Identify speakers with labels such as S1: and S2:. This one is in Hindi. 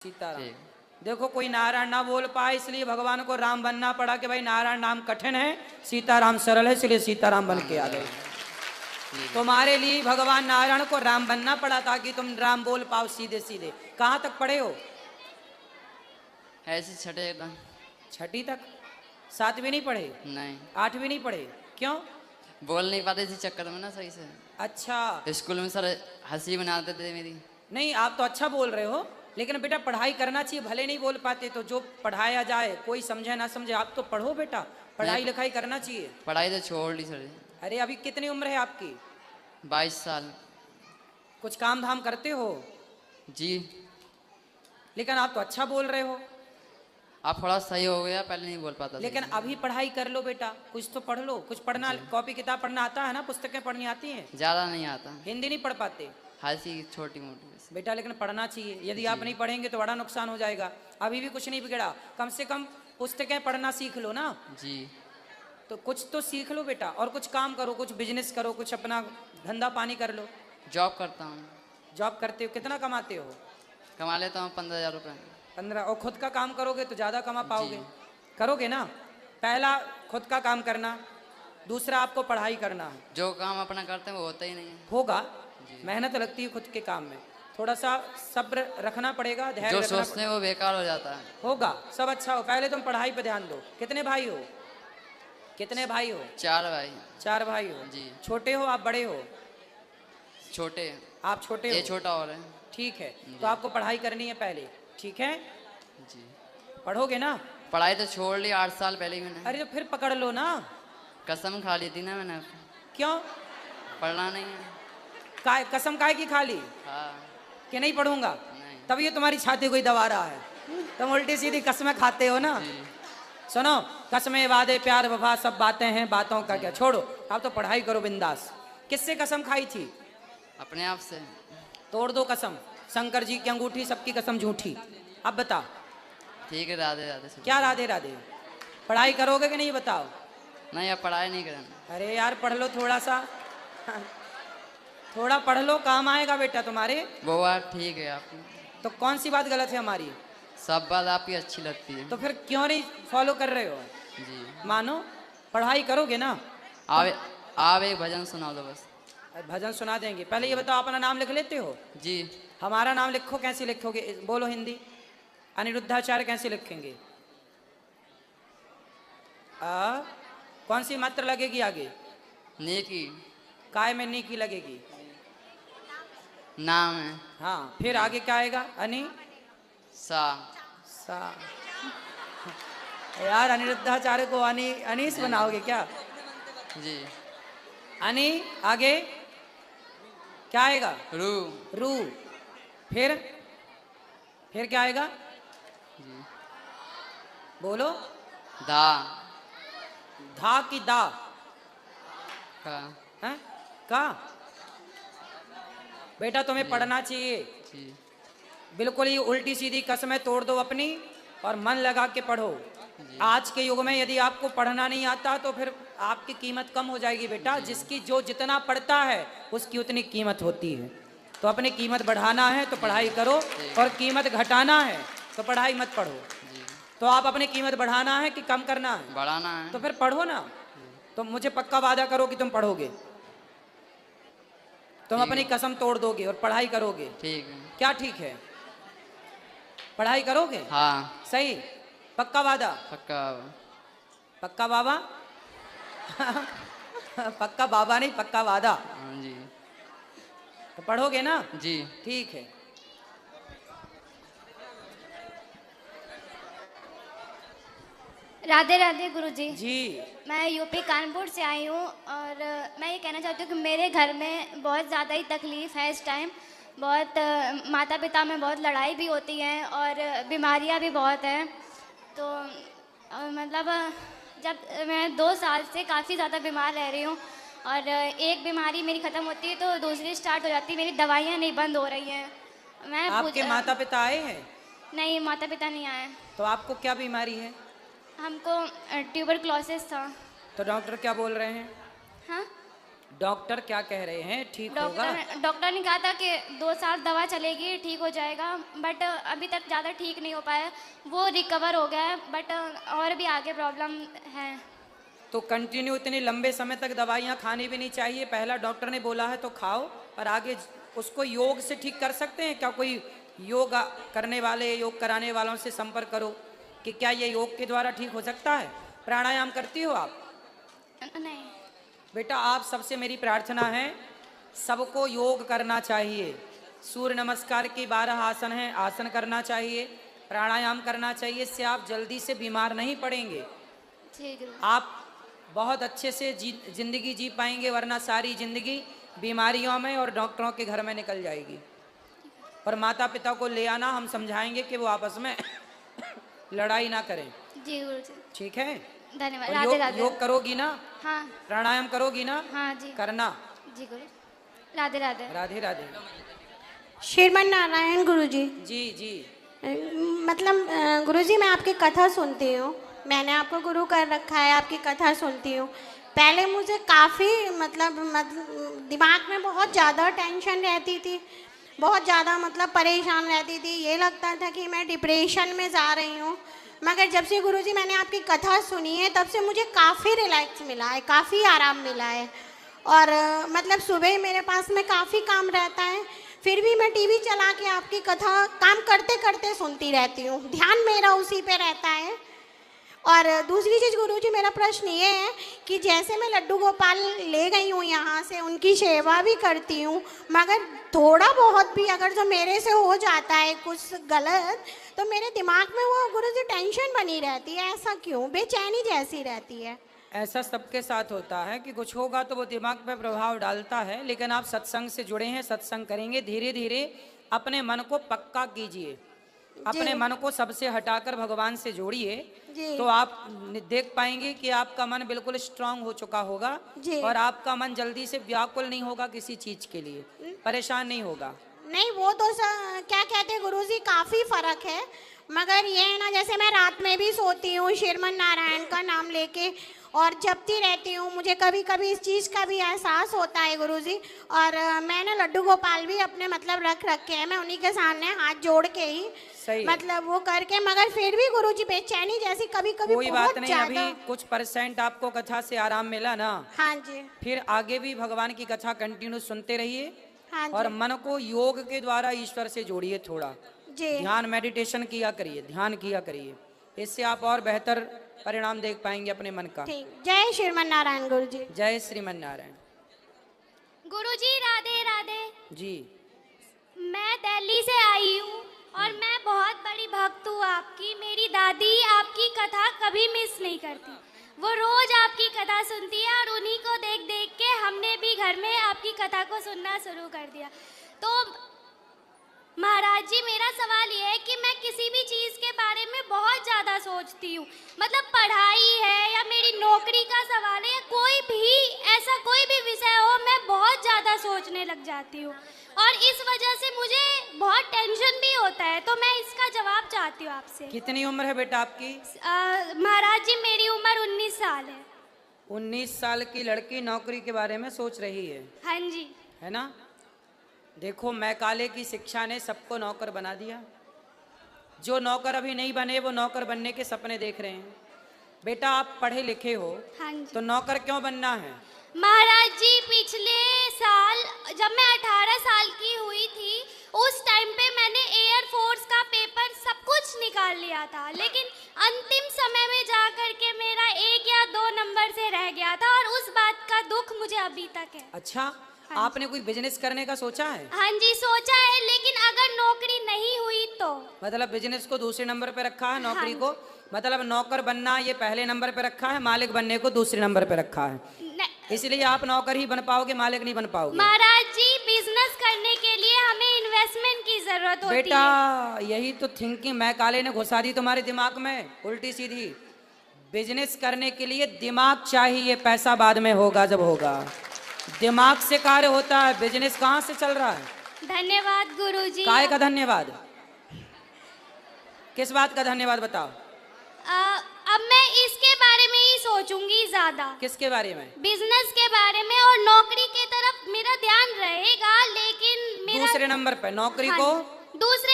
S1: सीताराम। देखो कोई नारायण ना बोल पाए इसलिए भगवान को राम बनना पड़ा कि भाई नारायण नाम कठिन है, सीताराम सरल है, इसलिए सीताराम बन के आ गए। तुम्हारे लिए भगवान नारायण को राम बनना पड़ा ताकि तुम राम बोल पाओ सीधे सीधे। कहाँ तक पढ़े हो?
S2: ऐसे छठे तक।
S1: छठी तक? सातवीं नहीं पढ़े?
S2: नहीं।
S1: आठवीं नहीं पढ़े? क्यों?
S2: बोल नहीं पाते थे चक्कर में ना सही से।
S1: अच्छा।
S2: स्कूल में सर हंसी बनाते थे मेरी।
S1: नहीं, आप तो अच्छा बोल रहे हो, लेकिन बेटा पढ़ाई करना चाहिए। भले नहीं बोल पाते तो जो पढ़ाया जाए, कोई समझे ना समझे, आप तो पढ़ो बेटा, पढ़ाई लिखाई करना चाहिए।
S2: पढ़ाई तो छोड़ ली सर।
S1: अरे अभी कितनी उम्र है आपकी?
S2: 22 साल।
S1: कुछ काम धाम करते हो?
S2: जी।
S1: लेकिन आप तो अच्छा बोल रहे हो।
S2: आप थोड़ा सही हो गया, पहले नहीं बोल पाता।
S1: लेकिन अभी पढ़ाई कर लो बेटा, कुछ तो पढ़ लो। कुछ पढ़ना, कॉपी किताब पढ़ना आता है ना? पुस्तकें पढ़नी आती हैं?
S2: ज्यादा नहीं आता।
S1: हिंदी नहीं पढ़ पाते?
S2: हंसी छोटी मोटी
S1: बेटा लेकिन पढ़ना चाहिए। यदि आप नहीं पढ़ेंगे तो बड़ा नुकसान हो जाएगा। अभी भी कुछ नहीं बिगड़ा, कम से कम पुस्तकें पढ़ना सीख लो ना।
S2: जी।
S1: तो कुछ तो सीख लो बेटा, और कुछ काम करो, कुछ बिजनेस करो, कुछ अपना धंधा पानी कर लो।
S2: जॉब करता हूँ।
S1: जॉब करते हो? कितना कमाते हो?
S2: कमा लेता हूँ 15,000 रुपये।
S1: 15? और खुद का काम करोगे तो ज़्यादा कमा पाओगे। करोगे ना? पहला खुद का काम करना, दूसरा आपको पढ़ाई करना है।
S2: जो काम अपना करते हैं वो होता ही नहीं है।
S1: होगा, मेहनत लगती है खुद के काम में, थोड़ा सा सब्र रखना पड़ेगा, धैर्य
S2: जो
S1: रखना
S2: सोचते हैं वो बेकार हो जाता है।
S1: होगा, सब अच्छा हो। पहले तुम पढ़ाई पे ध्यान दो। कितने भाई हो? कितने भाई हो?
S2: 4 भाई।
S1: 4 भाई हो
S2: जी।
S1: छोटे हो आप बड़े हो?
S2: छोटे।
S1: आप छोटे हो?
S2: ये छोटा और है।
S1: ठीक है, तो आपको पढ़ाई करनी है पहले, ठीक है?
S2: जी।
S1: पढ़ोगे ना?
S2: पढ़ाई तो छोड़ ली 8 साल पहले ही मैंने।
S1: अरे तो फिर पकड़ लो ना।
S2: कसम खा ली थी ना मैंने।
S1: क्यों?
S2: पढ़ना नहीं है।
S1: कसम काय की खा ली
S2: हाँ।
S1: कि नहीं पढ़ूंगा?
S2: नहीं।
S1: तब ये तुम्हारी छाती कोई दबा रहा है, तुम उल्टी सीधी कसमें खाते हो ना। सुनो, कसमें वादे प्यार वफा सब बातें हैं, बातों का क्या, छोड़ो। आप तो पढ़ाई करो बिंदास। किससे कसम खाई थी?
S2: अपने आप से।
S1: तोड़ दो कसम। शंकर जी की अंगूठी, सबकी कसम झूठी। अब बता।
S2: ठीक है, राधे राधे।
S1: क्या राधे राधे? पढ़ाई करोगे कि नहीं बताओ?
S2: नहीं, अब पढ़ाई नहीं करना।
S1: अरे यार पढ़ लो थोड़ा सा, थोड़ा पढ़ लो, काम आएगा बेटा तुम्हारे।
S2: वो बात ठीक है आप।
S1: तो कौन सी बात गलत है हमारी?
S2: सब बात आपकी अच्छी लगती है।
S1: तो फिर क्यों नहीं फॉलो कर रहे हो?
S2: जी।
S1: मानो पढ़ाई करोगे ना।
S2: आप एक भजन सुना दो बस।
S1: भजन सुना देंगे। पहले ये बताओ, अपना नाम लिख लेते हो?
S2: जी।
S1: हमारा नाम लिखो। कैसे लिखोगे? बोलो हिंदी। अनिरुद्धाचार्य कैसे लिखेंगे? कौन सी मात्रा लगेगी आगे?
S2: नेकी।
S1: काय में नी की लगेगी?
S2: नाम है।
S1: हाँ, फिर आगे क्या आएगा? अनि
S2: सा।
S1: सा। यार अनिरुद्धाचार्य को अनीस बनाओगे क्या?
S2: जी।
S1: अनि आगे क्या आएगा?
S2: रू।
S1: रू। फिर क्या आएगा?
S2: जी।
S1: बोलो।
S2: धा।
S1: धा की दा?
S2: का।
S1: है का? बेटा तुम्हें पढ़ना चाहिए।
S2: जी।
S1: बिल्कुल ही उल्टी सीधी कसमें तोड़ दो अपनी, और मन लगा के पढ़ो। आज के युग में यदि आपको पढ़ना नहीं आता तो फिर आपकी कीमत कम हो जाएगी बेटा। जिसकी जो जितना पढ़ता है उसकी उतनी कीमत होती है। तो अपनी कीमत बढ़ाना है तो पढ़ाई करो, और कीमत घटाना है तो पढ़ाई मत पढ़ो। तो आप अपनी कीमत बढ़ाना है कि कम करना है?
S2: बढ़ाना है।
S1: तो फिर पढ़ो ना। तो मुझे पक्का वादा करो कि तुम पढ़ोगे, तुम अपनी कसम तोड़ दोगे और पढ़ाई करोगे।
S2: ठीक है।
S1: क्या ठीक है? पढ़ाई करोगे?
S2: हाँ।
S1: सही? पक्का वादा?
S2: पक्का।
S1: पक्का बाबा? पक्का बाबा नहीं, पक्का वादा।
S2: हाँ जी।
S1: तो पढ़ोगे ना?
S2: जी।
S1: ठीक है।
S3: राधे राधे गुरुजी।
S1: जी।
S3: मैं यूपी कानपुर से आई हूँ, और मैं ये कहना चाहती हूँ कि मेरे घर में बहुत ज़्यादा ही तकलीफ़ है इस टाइम। बहुत माता पिता में बहुत लड़ाई भी होती है, और बीमारियाँ भी बहुत हैं। तो मतलब जब मैं 2 साल से काफ़ी ज़्यादा बीमार रह रही हूँ, और एक बीमारी मेरी ख़त्म होती है तो दूसरी स्टार्ट हो जाती है। मेरी दवाइयाँ नहीं बंद हो रही हैं। मैं
S1: आपके माता पिता आए हैं?
S3: नहीं, माता पिता नहीं आए।
S1: तो आपको क्या बीमारी है?
S3: हमको ट्यूबरक्लोसिस था।
S1: तो डॉक्टर क्या बोल रहे हैं?
S3: हाँ,
S1: डॉक्टर क्या कह रहे हैं, ठीक होगा?
S3: डॉक्टर ने कहा था कि 2 साल दवा चलेगी, ठीक हो जाएगा, बट अभी तक ज़्यादा ठीक नहीं हो पाया। वो रिकवर हो गया है, बट और भी आगे प्रॉब्लम है।
S1: तो कंटिन्यू इतने लंबे समय तक दवाइयाँ खानी भी नहीं चाहिए। पहला डॉक्टर ने बोला है तो खाओ, और आगे उसको योग से ठीक कर सकते हैं क्या? कोई योग करने वाले, योग कराने वालों से संपर्क करो कि क्या ये योग के द्वारा ठीक हो सकता है। प्राणायाम करती हो आप?
S3: नहीं।
S1: बेटा, आप सबसे मेरी प्रार्थना है, सबको योग करना चाहिए। सूर्य नमस्कार के 12 आसन हैं, आसन करना चाहिए, प्राणायाम करना चाहिए। इससे आप जल्दी से बीमार नहीं पड़ेंगे,
S3: ठीक है।
S1: आप बहुत अच्छे से जिंदगी जी पाएंगे, वरना सारी जिंदगी बीमारियों में और डॉक्टरों के घर में निकल जाएगी। और माता पिता को ले आना, हम समझाएंगे कि वो आपस में लड़ाई ना करें।
S3: जी गुरु जी,
S1: ठीक है?
S3: धन्यवाद।
S1: और
S3: राधे राधे।
S1: योग करोगी ना?
S3: हाँ।
S1: प्राणायाम करोगी ना?
S3: हाँ जी।
S1: करना।
S3: जी गुरु, राधे राधे।
S1: राधे राधे।
S4: श्रीमन नारायण गुरुजी।
S1: जी जी।
S4: मतलब गुरुजी, मैं आपकी कथा सुनती हूँ, मैंने आपको गुरु कर रखा है, आपकी कथा सुनती हूँ। पहले मुझे काफ़ी मतलब दिमाग में बहुत ज़्यादा टेंशन रहती थी, बहुत ज़्यादा मतलब परेशान रहती थी, ये लगता था कि मैं डिप्रेशन में जा रही हूँ। मगर जब से गुरुजी मैंने आपकी कथा सुनी है, तब से मुझे काफ़ी रिलैक्स मिला है, काफ़ी आराम मिला है। और मतलब सुबह मेरे पास में काफ़ी काम रहता है, फिर भी मैं टीवी चला के आपकी कथा काम करते करते सुनती रहती हूँ, ध्यान मेरा उसी पे रहता है। और दूसरी चीज़ गुरुजी, मेरा प्रश्न ये है कि जैसे मैं लड्डू गोपाल ले गई हूँ यहाँ से, उनकी सेवा भी करती हूँ, मगर थोड़ा बहुत भी अगर जो मेरे से हो जाता है कुछ गलत, तो मेरे दिमाग में वो गुरुजी टेंशन बनी रहती है। ऐसा क्यों? बेचैनी जैसी रहती है।
S1: ऐसा सबके साथ होता है कि कुछ होगा तो वो दिमाग पे प्रभाव डालता है। लेकिन आप सत्संग से जुड़े हैं, सत्संग करेंगे, धीरे धीरे अपने मन को पक्का कीजिए, अपने मन को सबसे हटाकर भगवान से जोड़िए, तो आप देख पाएंगे कि आपका मन बिल्कुल स्ट्रांग हो चुका होगा और आपका मन जल्दी से व्याकुल नहीं होगा, किसी चीज के लिए परेशान नहीं होगा।
S4: नहीं, वो तो क्या कहते हैं गुरुजी, काफ़ी फ़र्क है। मगर ये है ना, जैसे मैं रात में भी सोती हूँ श्रीमन नारायण का नाम लेके और जपती रहती हूँ, मुझे कभी कभी इस चीज़ का भी एहसास होता है गुरुजी। और मैंने लड्डू गोपाल भी अपने मतलब रख रखे हैं, मैं उन्हीं के सामने हाथ जोड़ के ही मतलब वो करके, मगर फिर भी गुरुजी बेचैनी जैसी कभी कभी
S1: कोई बात नहीं, अभी कुछ % आपको कथा से आराम मिला ना।
S4: हाँ जी।
S1: फिर आगे भी भगवान की कथा कंटिन्यू सुनते रहिए।
S4: हाँ जी।
S1: और मन को योग के द्वारा ईश्वर से जोड़िए, थोड़ा
S4: जी।
S1: ध्यान मेडिटेशन किया करिए, ध्यान किया करिए, इससे आप और बेहतर परिणाम देख पाएंगे अपने मन का।
S4: ठीक। जय श्रीमन नारायण गुरुजी।
S1: जय श्रीमन नारायण।
S3: गुरुजी राधे राधे
S1: जी।
S3: मैं दिल्ली से आई हूँ और मैं बहुत बड़ी भक्त हूँ आपकी। मेरी दादी आपकी कथा कभी मिस नहीं करती, वो रोज आपकी कथा सुनती है और उन्हीं को देख देख के हमने भी घर में आपकी कथा को सुनना शुरू कर दिया। तो महाराज जी, मेरा सवाल ये है कि मैं किसी भी चीज़ के बारे में बहुत ज़्यादा सोचती हूँ, मतलब पढ़ाई है या मेरी नौकरी का सवाल है या कोई भी ऐसा कोई भी विषय हो, मैं बहुत ज़्यादा सोचने लग जाती हूँ और इस वजह से मुझे बहुत टेंशन भी होता है। तो मैं इसका जवाब चाहती हूँ आपसे।
S1: कितनी उम्र है बेटा आपकी?
S3: महाराज जी, मेरी उम्र 19 साल है।
S1: 19 साल की लड़की नौकरी के बारे में सोच रही है?
S3: हाँ जी।
S1: है ना? देखो, मैकाले की शिक्षा ने सबको नौकर बना दिया। जो नौकर अभी नहीं बने वो नौकर बनने के सपने देख रहे हैं। बेटा, आप पढ़े लिखे हो,
S3: हाँ जी।
S1: तो नौकर क्यों बनना है?
S3: महाराज जी, पिछले साल जब मैं 18 साल की हुई थी, उस टाइम पे मैंने एयरफोर्स का पेपर सब कुछ निकाल लिया था, लेकिन अंतिम समय में जा कर के मेरा 1 या 2 नंबर से रह गया था और उस बात का दुख मुझे अभी तक है।
S1: अच्छा, आपने कोई बिजनेस करने का सोचा है?
S3: हाँ जी, सोचा है, लेकिन अगर नौकरी नहीं हुई तो।
S1: मतलब बिजनेस को दूसरे नंबर पे रखा है, नौकरी को मतलब नौकर बनना ये पहले नंबर पे रखा है, मालिक बनने को दूसरे नंबर पे रखा है। इसलिए आप नौकर ही बन पाओगे, मालिक नहीं बन पाओगे।
S3: महाराज जी, बिजनेस करने के लिए हमें इन्वेस्टमेंट की जरूरत होती है।
S1: बेटा, यही तो थिंकिंग मैकाले ने घुसा दी तुम्हारे दिमाग में, उल्टी सीधी। बिजनेस करने के लिए दिमाग चाहिए, पैसा बाद में होगा जब होगा। दिमाग से कार्य होता है, बिजनेस कहाँ से चल रहा है?
S3: धन्यवाद गुरुजी।
S1: काय का धन्यवाद? किस बात का धन्यवाद बताओ?
S3: अब मैं इसके बारे में ही सोचूंगी ज्यादा,
S1: किसके बारे में?
S3: बिजनेस के बारे में, और नौकरी की तरफ मेरा ध्यान रहेगा, लेकिन मेरा
S1: दूसरे नंबर पे नौकरी
S3: हाँ
S1: को
S3: जी, दूसरे